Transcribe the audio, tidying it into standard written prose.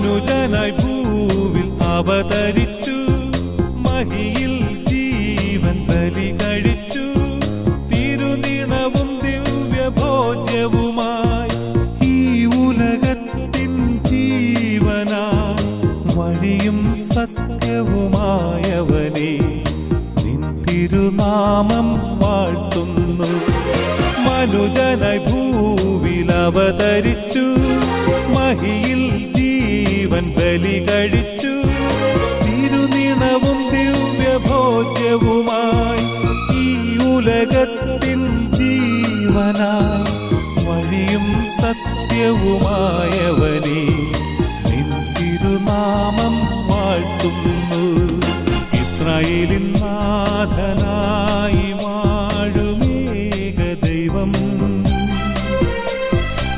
മനുജനായി ഭൂവിൽ അവതരിച്ചു, മഹിയിൽ ജീവൻ ബലി കഴിച്ചു. തിരുനിണവും ദിവ്യഭോജ്യവുമായി ഈ ഉലകത്തിൻ ജീവനായി വഴിയും സത്യവുമായവനെ നിൻ തിരുനാമം വാഴ്ത്തുന്നു. മനുജനായി ഭൂവിൽ അവതരിച്ചു, മഹിയിൽ ജീവൻ ബലി കഴിച്ചു. തിരുനിണവും ദിവ്യഭോജ്യവുമായി ഈ ഉലകത്തിൻ ജീവനായി വഴിയും സത്യവുമായവനെ നിൻ തിരുനാമം വാഴ്ത്തുന്നു. ഇസ്രായേലിൻ നാഥനായി